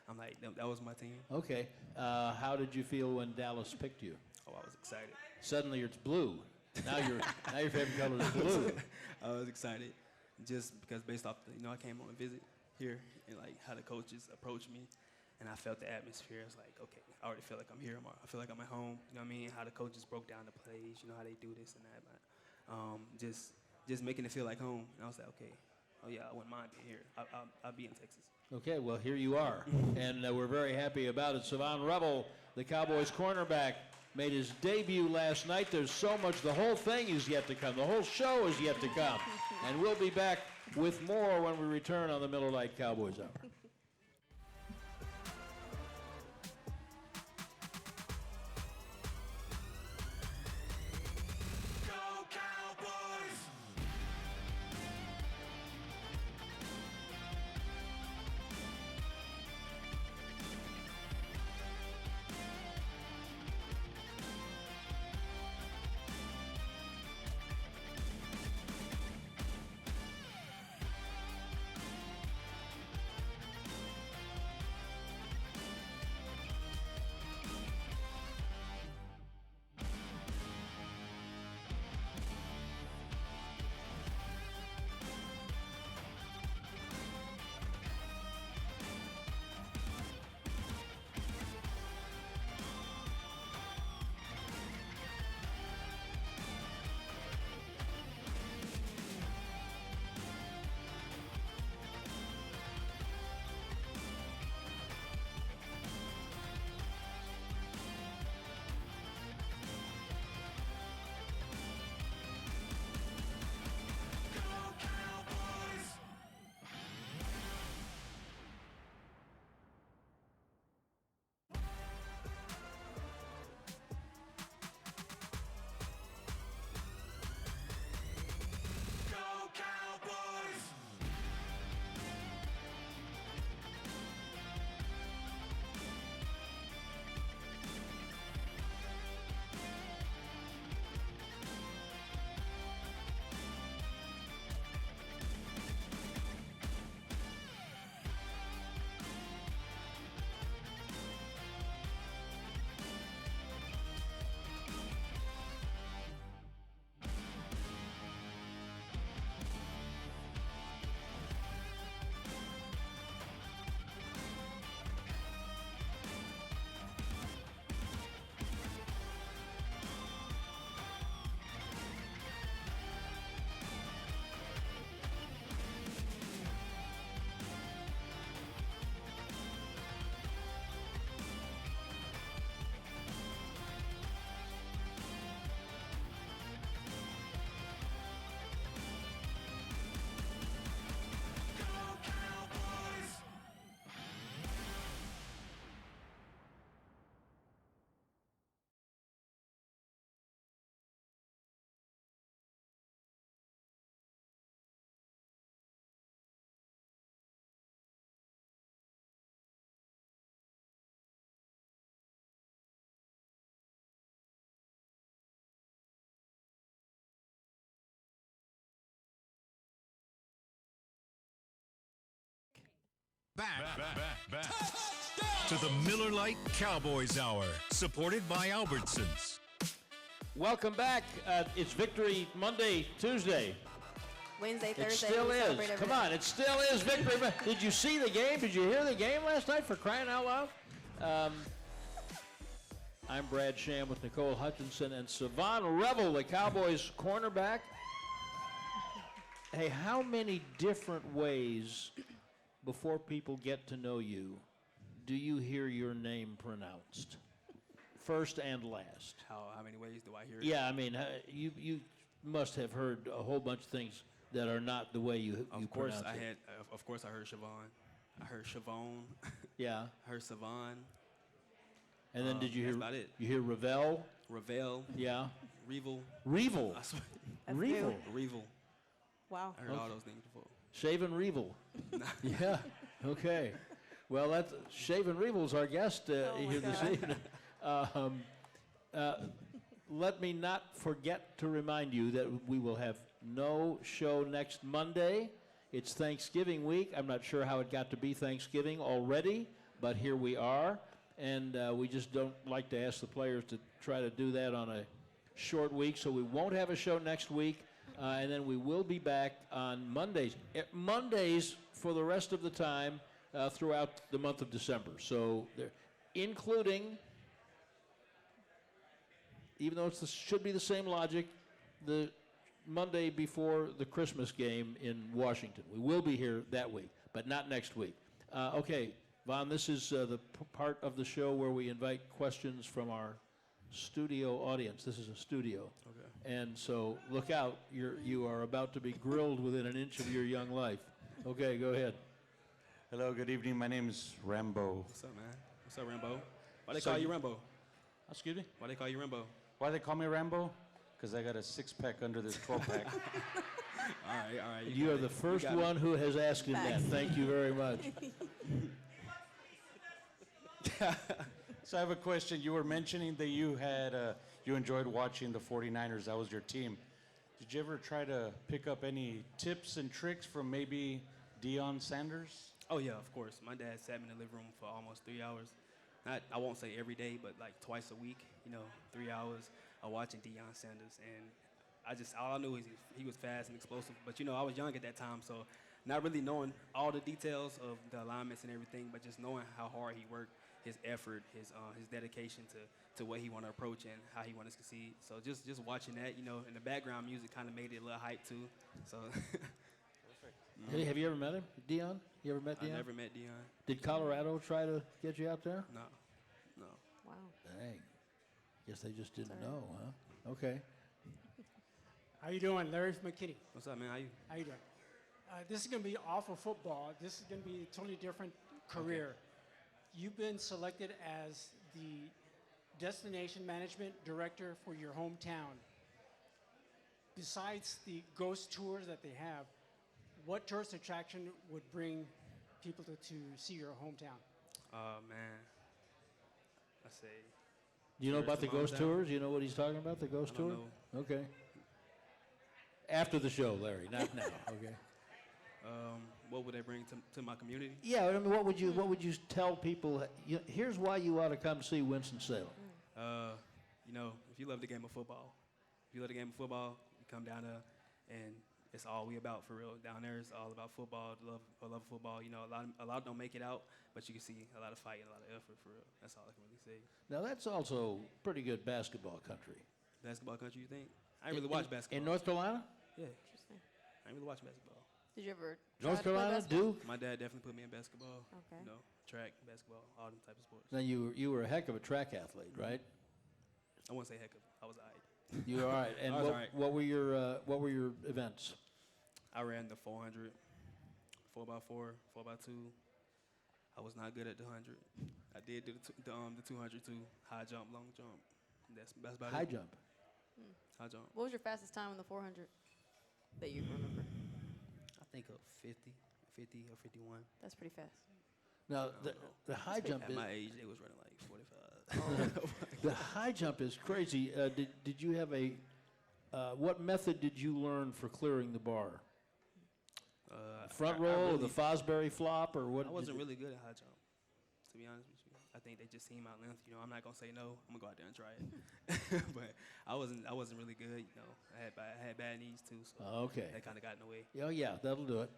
I'm like, that was my team. Okay. How did you feel when Dallas picked you? Oh, I was excited. Suddenly it's blue. Now your favorite color is blue. I was excited just because based off I came on a visit here and like how the coaches approached me, and I felt the atmosphere. It's like, okay, I already feel like I'm here. I feel like I'm at home. You know what I mean? How the coaches broke down the plays. You know how they do this and that. Just making it feel like home. And I was like, okay, oh yeah, I wouldn't mind being here. I'll be in Texas. Okay, well, here you are. And we're very happy about it. Shavon Revel, the Cowboys cornerback, made his debut last night. There's so much. The whole thing is yet to come. The whole show is yet to come. And we'll be back with more when we return on the Miller Lite Cowboys Hour. Back to the Miller Lite Cowboys Hour, supported by Albertsons. Welcome back. It's Victory Monday, Tuesday. Wednesday, It Thursday. still we is. celebrate every Come day. on, it still is Victory Monday. Did you see the game? Did you hear the game last night, for crying out loud? I'm Brad Sham with Nicole Hutchison and Shavon Revel, the Cowboys cornerback. Hey, how many different ways before people get to know you do you hear your name pronounced? First and last. How many ways do I hear it? Yeah, I mean, you must have heard a whole bunch of things that are not the way you Of course, pronounce it. Of course, I heard Shavon. I heard Shavon. Yeah. I heard Savon. And then did you that's hear? about it. You hear Revel? Revel. Yeah. Revel. Revel. I swear. That's Revel. new. Revel. Wow. I heard all those things before. Shavon Revel. Yeah. Okay. Well, that's Shavon Revel's our guest Oh my here this God. evening. Let me not forget to remind you that we will have no show next Monday. It's Thanksgiving week. I'm not sure how it got to be Thanksgiving already, but here we are. And we just don't like to ask the players to try to do that on a short week, so we won't have a show next week. And then we will be back on Mondays. Mondays for the rest of the time throughout the month of December. So, including, even though it should be the same logic, the Monday before the Christmas game in Washington. We will be here that week, but not next week. Okay, Von, this is the part of the show where we invite questions from our studio audience. This is a studio. Okay. And so look out. You are about to be grilled within an inch of your young life. Okay, go ahead. Hello, good evening. My name is Rambo. What's up, man? What's up, Rambo? Why they So call you you- Rambo? Excuse me? Why they call you Rambo? Why they call me Rambo? Because I got a six-pack under this 12-pack. All right. You are the first one who has asked him that. Thank you very much. So I have a question. You were mentioning that you enjoyed watching the 49ers. That was your team. Did you ever try to pick up any tips and tricks from maybe Deion Sanders? Oh, yeah, of course. My dad sat me in the living room for almost 3 hours. I won't say every day, but like twice a week, 3 hours of watching Deion Sanders. And all I knew is he was fast and explosive. But, I was young at that time, so not really knowing all the details of the alignments and everything, but just knowing how hard he worked, his effort, his dedication to what he want to approach and how he want to succeed. So just watching that, in the background music kind of made it a little hype too. So Hey, have you ever met him, Deion? You ever met I Deion? never met Deion. Did Colorado try to get you out there? No. Wow. Dang. Guess they just didn't know, huh? Okay. How you doing? Larry McKinney. What's up, man? How you? How you doing? This is going to be off of football. This is going to be a totally different career. You've been selected as the destination management director for your hometown. Besides the ghost tours that they have, what tourist attraction would bring people to see your hometown? Man. I say. Do you know about the Tourist ghost in my hometown? tours? You know what he's talking about, the ghost I don't tour? know. Okay. After the show, Larry, not now. Okay. What would they bring to my community? Yeah, I mean, what would you tell people? Here's why you ought to come see Winston-Salem. If you love the game of football, you come down there, and it's all we about for real. Down there, it's all about football, love of football. A lot don't make it out, but you can see a lot of fight and a lot of effort for real. That's all I can really say. Now, that's also pretty good basketball country. Basketball country, you think? I ain't really watch basketball. In North Carolina? Yeah, Interesting. I ain't really watch basketball. Did you ever North try to play Carolina, basketball? Duke? My dad definitely put me in basketball. Okay. Track, basketball, all them type of sports. Now, you were a heck of a track athlete, right? I wouldn't say heck of. I was all right. You were all right. And I was all right. what were your events? I ran the 400, 4x4, 4x2. I was not good at the 100. I did do the 200 too. High jump, long jump. That's about High it. jump. High jump. What was your fastest time in the 400 that you remember? I think of 50 or 51. That's pretty fast. Now, the high jump At is my age, they was running like 45. the high jump is crazy. Did you have what method did you learn for clearing the bar? Front I roll, or really- the Fosbury flop, or what? I wasn't really good at high jump, to be honest with you. I think they just seen my length. You know, I'm not gonna say no. I'm gonna go out there and try it. But I wasn't really good. You know, I had bad knees too, so Okay. that kind of got in the way. Oh yeah, that'll do it.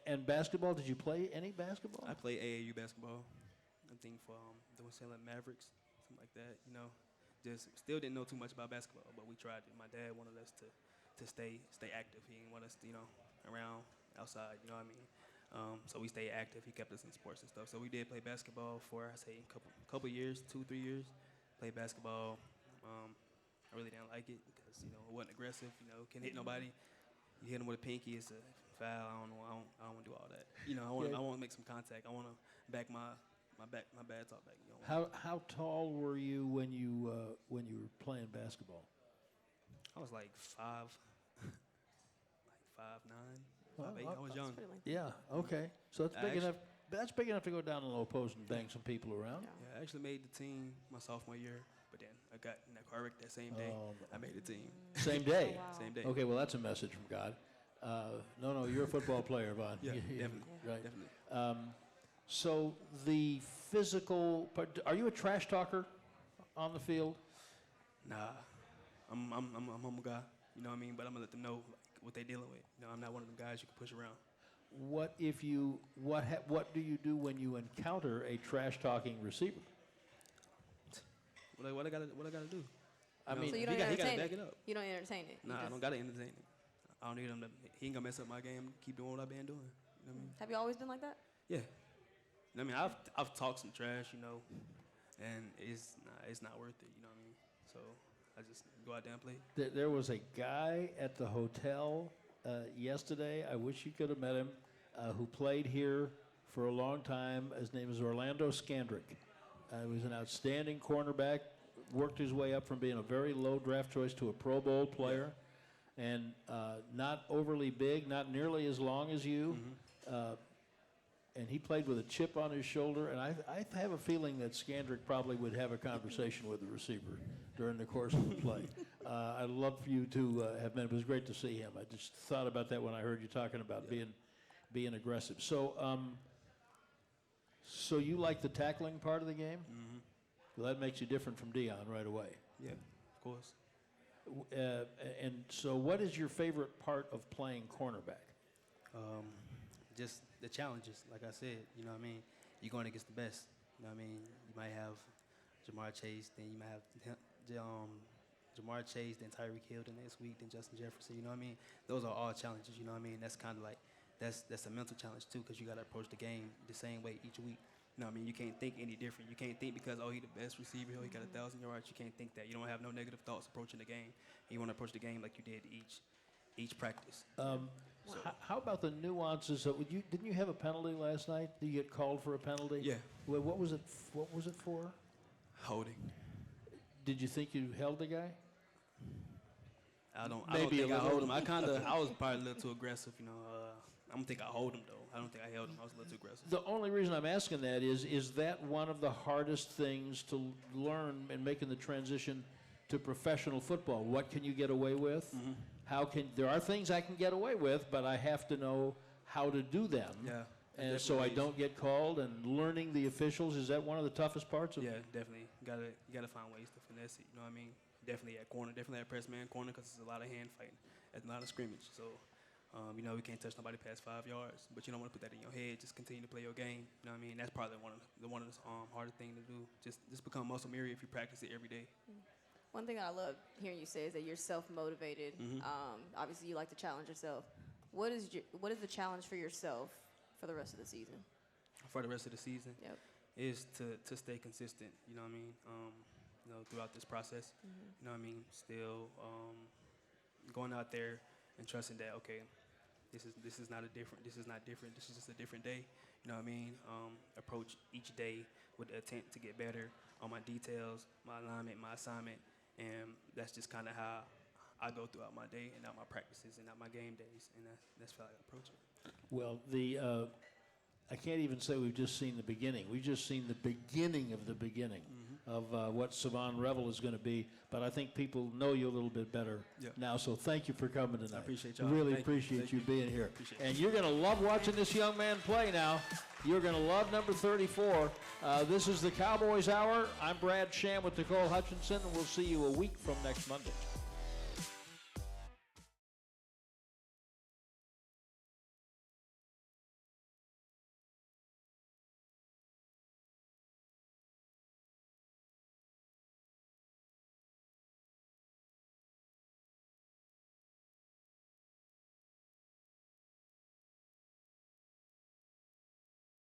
And basketball? Did you play any basketball? I played AAU basketball. I think for the Wisconsin Mavericks, something like that. You know, just still didn't know too much about basketball, but we tried it. My dad wanted us to stay active. He didn't want us, around outside. You know what I mean? So we stayed active. He kept us in sports and stuff. So we did play basketball for, I say, a couple years, 2-3 years. Played basketball. I really didn't like it because, it wasn't aggressive. Can't hit nobody. You hit him with a pinky, it's a foul. I don't know. I don't want to do all that. I want to make some contact. I want to back my bad talk back. How tall were you when you were playing basketball? I was like 5'9", 5'8". I was young. Yeah. Okay. So that's big enough. That's big enough to go down in the low post and bang some people around. Yeah, I actually made the team my sophomore year, but then I got in that car wreck that same day. I made the team. Same day. Wow. Same day. Okay. Well, that's a message from God. No, you're a football player, Vaughn. Yeah, definitely. Right. Definitely. So the physical part, are you a trash talker on the field? Nah, I'm a humble guy. You know what I mean? But I'm gonna let them know what they dealing with. I'm not one of them guys you can push around. What do you do when you encounter a trash talking receiver? What I gotta do? I mean, So you he don't gotta entertain back it. it up. You don't entertain it. You Nah, I just- don't gotta entertain it. I don't need him to. He ain't gonna mess up my game. Keep doing what I've been doing. You know what I mean? Have you always been like that? Yeah. I mean, I've talked some trash, and it's not worth it. You know what I mean? So I just go out there and play. There was a guy at the hotel yesterday. I wish you could have met him. Who played here for a long time. His name is Orlando Scandrick. He was an outstanding cornerback. Worked his way up from being a very low draft choice to a Pro Bowl player, and not overly big, not nearly as long as you. And he played with a chip on his shoulder. And I have a feeling that Scandrick probably would have a conversation with the receiver during the course of the play. I'd love for you to have met him. It was great to see him. I just thought about that when I heard you talking about being aggressive. So, so you like the tackling part of the game? Mm-hmm. Well, that makes you different from Dion right away. Yeah, of course. And so, what is your favorite part of playing cornerback? Just the challenges, like I said. You know what I mean? You're going against the best. You know what I mean? You might have Jamar Chase, then you might have Jamar Chase, then Tyreek Hill the next week, then Justin Jefferson. You know what I mean? Those are all challenges. You know what I mean? That's kind of like that's a mental challenge too, because you got to approach the game the same way each week. You know what I mean? You can't think any different. You can't think because he the best receiver, he got 1,000 yards. You can't think that. You don't have no negative thoughts approaching the game. You want to approach the game like you did each practice. How about the nuances of didn't you have a penalty last night? Did you get called for a penalty? Yeah. Well, what was it for? Holding. Did you think you held the guy? I don't Maybe think a I little. hold him. I was probably a little too aggressive. I don't think I hold him though. I don't think I held him. I was a little too aggressive. The only reason I'm asking that is that one of the hardest things to learn in making the transition to professional football? What can you get away with? Mm-hmm. There are things I can get away with, but I have to know how to do them. Yeah. And so I don't get called. And learning the officials, is that one of the toughest parts of it? Yeah, definitely. You gotta find ways to finesse it. You know what I mean? Definitely at corner. Definitely at press man corner, because it's a lot of hand fighting. It's a lot of scrimmage. So, we can't touch nobody past 5 yards. But you don't want to put that in your head. Just continue to play your game. You know what I mean? That's probably one of the hardest thing to do. Just become muscle memory if you practice it every day. One thing that I love hearing you say is that you're self-motivated. Obviously, you like to challenge yourself. What is the challenge for yourself for the rest of the season? For the rest of the season, Yep. is to stay consistent. You know what I mean? Throughout this process. You know what I mean? Still going out there and trusting that this is not different. This is just a different day. You know what I mean? Approach each day with the intent to get better on my details, my alignment, my assignment, and that's just kind of how I go throughout my day and out my practices and out my game days, and that's how I approach it. Well, I can't even say we've just seen the beginning. We've just seen the beginning of the beginning of what Shavon Revel is going to be. But I think people know you a little bit better now. So thank you for coming tonight. I appreciate y'all. Really Thank you. appreciate Thank you you. being here. Appreciate it. And you're going to love watching this young man play now. You're going to love number 34. This is the Cowboys Hour. I'm Brad Sham with Nicole Hutchison, and we'll see you a week from next Monday.